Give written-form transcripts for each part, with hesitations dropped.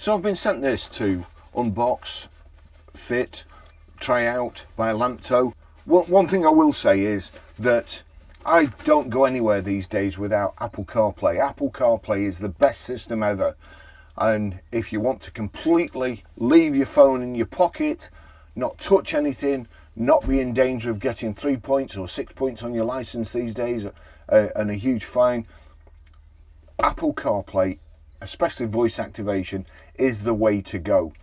So I've been sent this to unbox, fit, try out by LAMTTO. One thing I will say is that I don't go anywhere these days without Apple CarPlay. Apple CarPlay is the best system ever. And if you want to completely leave your phone in your pocket, not touch anything, not be in danger of getting 3 points or 6 points on your license these days and a huge fine, Apple CarPlay, especially voice activation, is the way to go.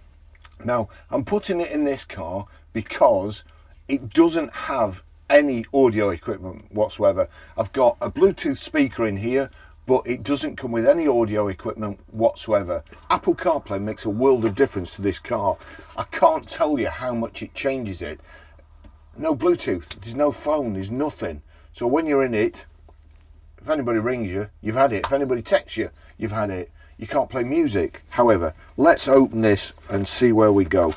Now, I'm putting it in this car because it doesn't have any audio equipment whatsoever. I've got a Bluetooth speaker in here, but it doesn't come with any audio equipment whatsoever. Apple CarPlay makes a world of difference to this car. I can't tell you how much it changes it. No Bluetooth, there's no phone, there's nothing. So when you're in it, if anybody rings you, you've had it. If anybody texts you, you've had it. You can't play music. However, let's open this and see where we go.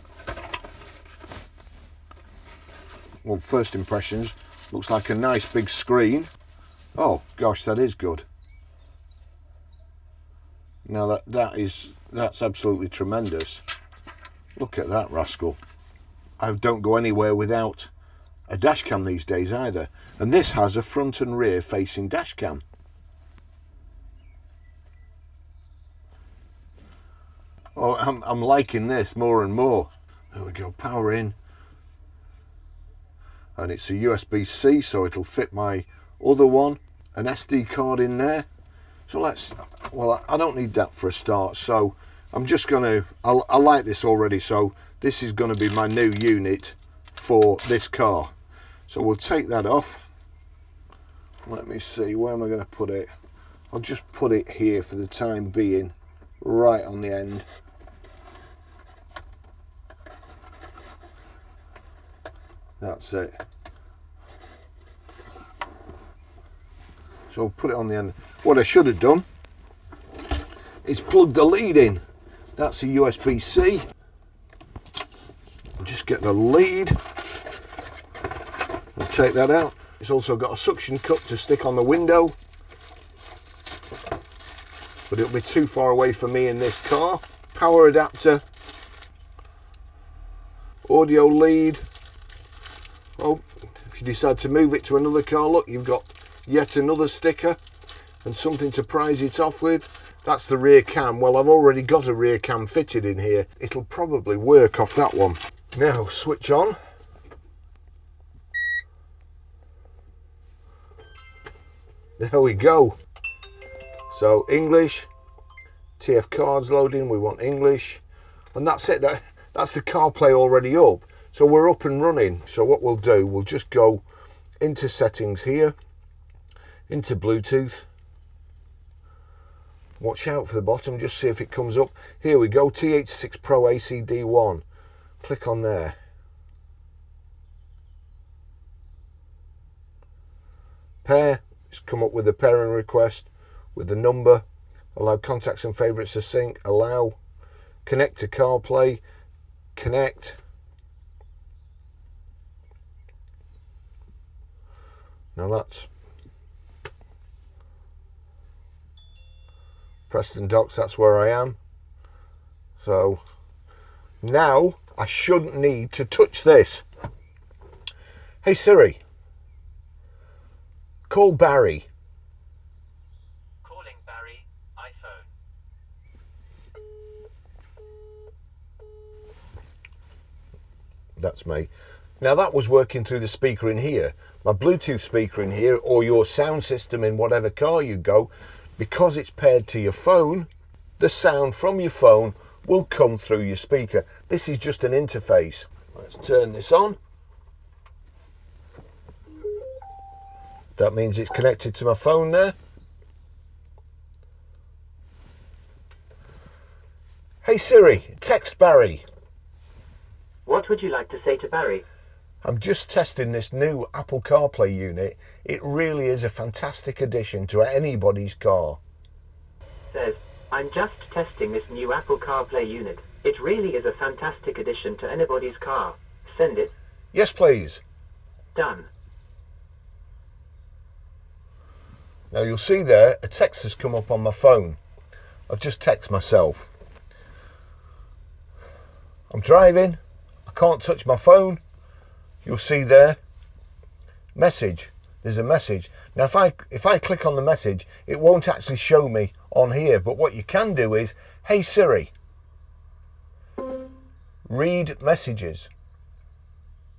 Well, first impressions, looks like a nice big screen. Oh gosh, that is good. Now that's absolutely tremendous. Look at that rascal. I don't go anywhere without a dash cam these days either. And this has a front and rear facing dash cam. Oh, I'm liking this more and more. There we go, power in. And it's a USB-C, so it'll fit my other one, an SD card in there. So I don't need that for a start, so I'm just gonna, I like this already, so this is gonna be my new unit for this car. So we'll take that off. Let me see, where am I gonna put it? I'll just put it here for the time being, right on the end. That's it. So I'll put it on the end. What I should have done is plug the lead in. That's a USB-C. Just get the lead. I'll take that out. It's also got a suction cup to stick on the window, but it'll be too far away for me in this car. Power adapter, audio lead. Oh, if you decide to move it to another car, look, you've got yet another sticker and something to prise it off with. That's the rear cam. Well, I've already got a rear cam fitted in here. It'll probably work off that one. Now, switch on. There we go. So, English, TF cards loading, we want English. And that's it, that's the CarPlay already up. So we're up and running. So what we'll do, we'll just go into settings here, into Bluetooth. Watch out for the bottom, just see if it comes up. Here we go, TH6 Pro ACD1. Click on there. Pair, it's come up with a pairing request with the number. Allow contacts and favourites to sync. Allow. Connect to CarPlay. Connect. Now that's Preston Docks, that's where I am. So now I shouldn't need to touch this. Hey Siri, call Barry. Calling Barry, iPhone. That's me. Now that was working through the speaker in here, my Bluetooth speaker in here, or your sound system in whatever car you go. Because it's paired to your phone, the sound from your phone will come through your speaker. This is just an interface. Let's turn this on. That means it's connected to my phone there. Hey Siri, text Barry. What would you like to say to Barry? I'm just testing this new Apple CarPlay unit. It really is a fantastic addition to anybody's car. Says, I'm just testing this new Apple CarPlay unit. It really is a fantastic addition to anybody's car. Send it. Yes, please. Done. Now you'll see there, a text has come up on my phone. I've just texted myself. I'm driving, I can't touch my phone. You'll see there, message. There's a message. Now if I click on the message, it won't actually show me on here, but what you can do is, hey Siri, read messages.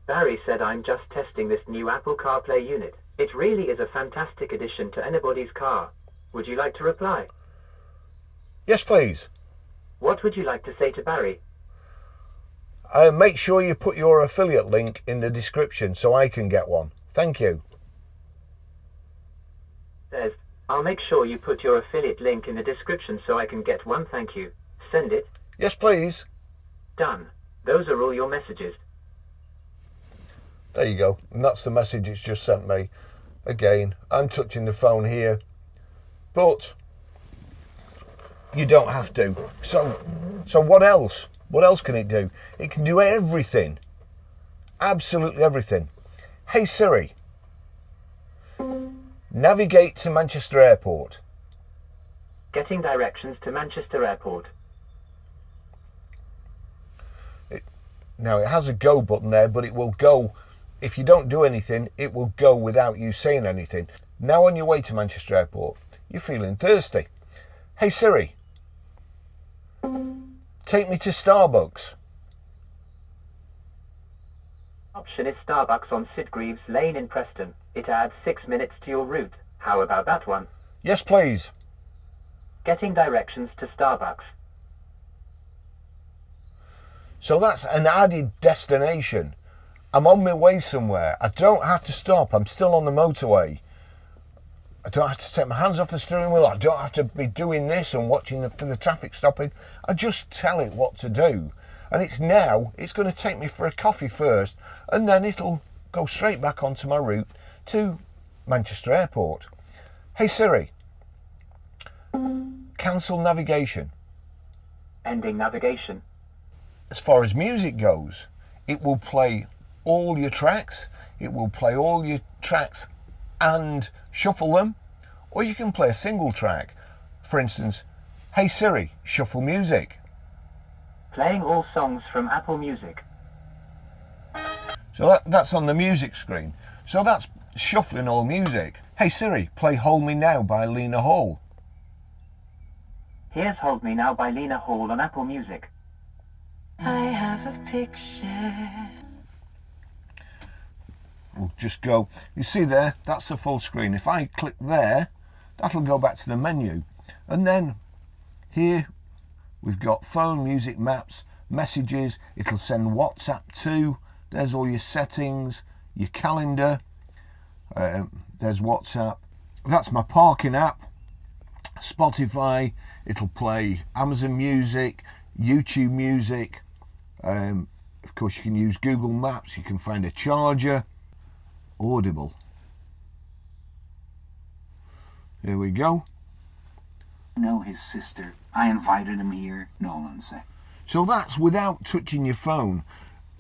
Barry said, I'm just testing this new Apple CarPlay unit. It really is a fantastic addition to anybody's car. Would you like to reply? Yes, please. What would you like to say to Barry? Make sure you put your affiliate link in the description so I can get one. Thank you. Says, I'll make sure you put your affiliate link in the description so I can get one. Thank you. Send it. Yes, please. Done. Those are all your messages. There you go. And that's the message it's just sent me. Again, I'm touching the phone here, but you don't have to. So what else? What else can it do? It can do everything. Absolutely everything. Hey Siri, navigate to Manchester Airport. Getting directions to Manchester Airport. Now it has a go button there, but it will go, if you don't do anything, it will go without you saying anything. Now on your way to Manchester Airport, you're feeling thirsty. Hey Siri, take me to Starbucks. Option is Starbucks on Sitgreaves Lane in Preston. It adds 6 minutes to your route. How about that one? Yes, please. Getting directions to Starbucks. So that's an added destination. I'm on my way somewhere. I don't have to stop. I'm still on the motorway. I don't have to take my hands off the steering wheel. I don't have to be doing this and watching for the traffic stopping. I just tell it what to do. And it's going to take me for a coffee first, and then it'll go straight back onto my route to Manchester Airport. Hey Siri, cancel navigation. Ending navigation. As far as music goes, it will play all your tracks. It will play all your tracks and shuffle them, or you can play a single track. For instance, hey Siri, shuffle music. Playing all songs from Apple Music. So that's on the music screen. So that's shuffling all music. Hey Siri, play Hold Me Now by Lena Hall. Here's Hold Me Now by Lena Hall on Apple Music. I have a picture. We'll just go, you see there, that's the full screen. If I click there, that'll go back to the menu. And then here we've got phone, music, maps, messages. It'll send WhatsApp to. There's all your settings, your calendar. There's WhatsApp. That's my parking app. Spotify. It'll play Amazon Music, YouTube Music. Of course, you can use Google Maps. You can find a charger. Audible. Here we go. Know his sister. I invited him here, Nolan said. So that's without touching your phone.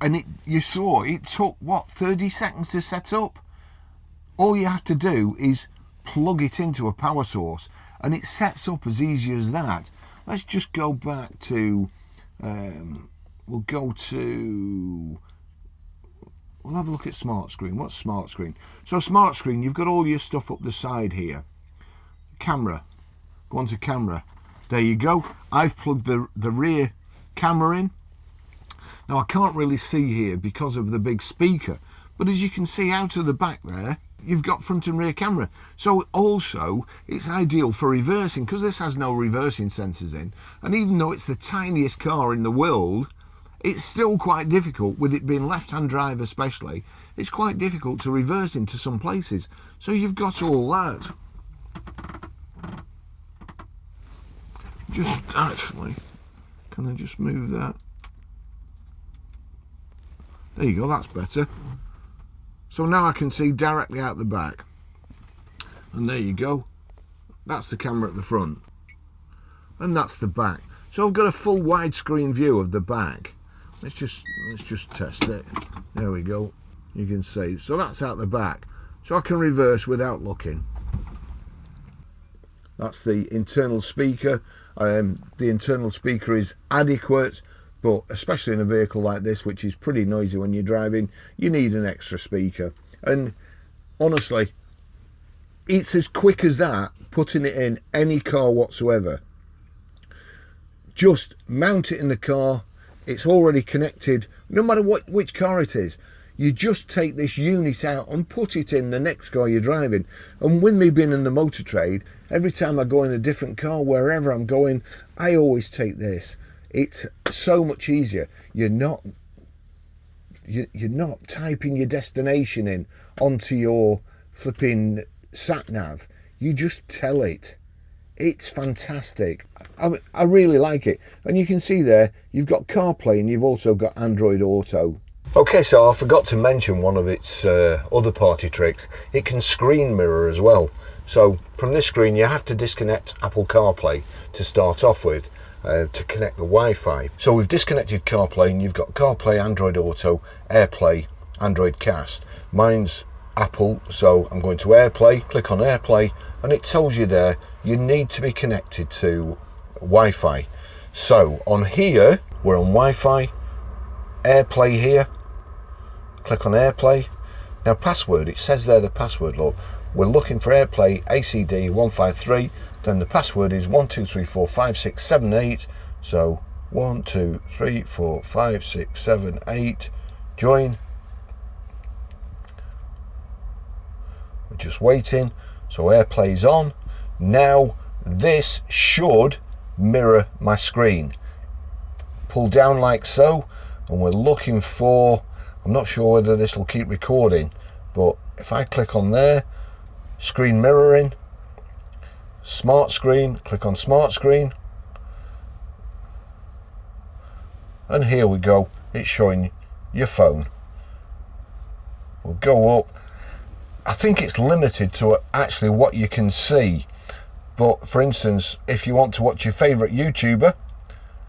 And you saw it took, 30 seconds to set up? All you have to do is plug it into a power source and it sets up as easy as that. Let's just go back to, we'll have a look at Smart Screen. What's Smart Screen? So Smart Screen, you've got all your stuff up the side here. Camera. Go on to camera. There you go. I've plugged the rear camera in. Now I can't really see here because of the big speaker, but as you can see out of the back there, you've got front and rear camera. So also it's ideal for reversing because this has no reversing sensors in. And even though it's the tiniest car in the world, it's still quite difficult, with it being left-hand drive especially, it's quite difficult to reverse into some places. So you've got all that. Just actually, can I just move that? There you go, that's better. So now I can see directly out the back. And there you go. That's the camera at the front. And that's the back. So I've got a full widescreen view of the back. Let's just test it. There we go. You can see. So that's out the back. So I can reverse without looking. That's the internal speaker. The internal speaker is adequate, but especially in a vehicle like this, which is pretty noisy when you're driving, you need an extra speaker. And honestly, it's as quick as that, putting it in any car whatsoever. Just mount it in the car, it's already connected, no matter which car it is. You just take this unit out and put it in the next car you're driving. And with me being in the motor trade, every time I go in a different car, wherever I'm going, I always take this. It's so much easier. You're not typing your destination in onto your flipping sat nav. You just tell it. It's fantastic. I really like it. And you can see there, you've got CarPlay and you've also got Android Auto. Okay, so I forgot to mention one of its other party tricks. It can screen mirror as well. So from this screen, you have to disconnect Apple CarPlay to start off with to connect the Wi-Fi. So we've disconnected CarPlay and you've got CarPlay, Android Auto, AirPlay, Android Cast. Mine's Apple, so I'm going to AirPlay, click on AirPlay, and it tells you there you need to be connected to Wi-Fi. So on here, we're on Wi-Fi, AirPlay here, click on AirPlay. Now password, it says there the password, look. We're looking for AirPlay ACD 153, then the password is 12345678. So 12345678, join. We're just waiting. So AirPlay's on. Now this should mirror my screen. Pull down like so, and we're looking for, I'm not sure whether this will keep recording, but if I click on there, screen mirroring, smart screen, click on smart screen, and here we go, it's showing your phone. We'll go up. I think it's limited to actually what you can see, but for instance, if you want to watch your favourite YouTuber,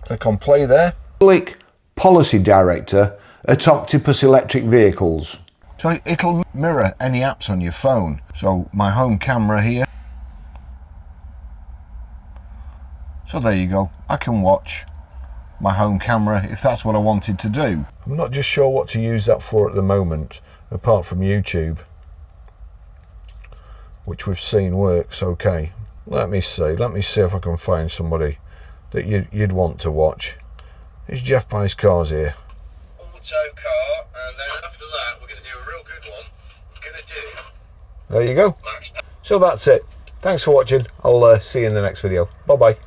click on play there. Click Policy Director at Octopus Electric Vehicles. So it'll mirror any apps on your phone. So my home camera here. So there you go. I can watch my home camera if that's what I wanted to do. I'm not just sure what to use that for at the moment, apart from YouTube, which we've seen works okay. Let me see if I can find somebody that you'd want to watch. It's Jeff Buys Cars here. Auto car, and then after that we're going to do a real good one. We're going to do... There you go. So that's it. Thanks for watching. I'll see you in the next video. Bye bye.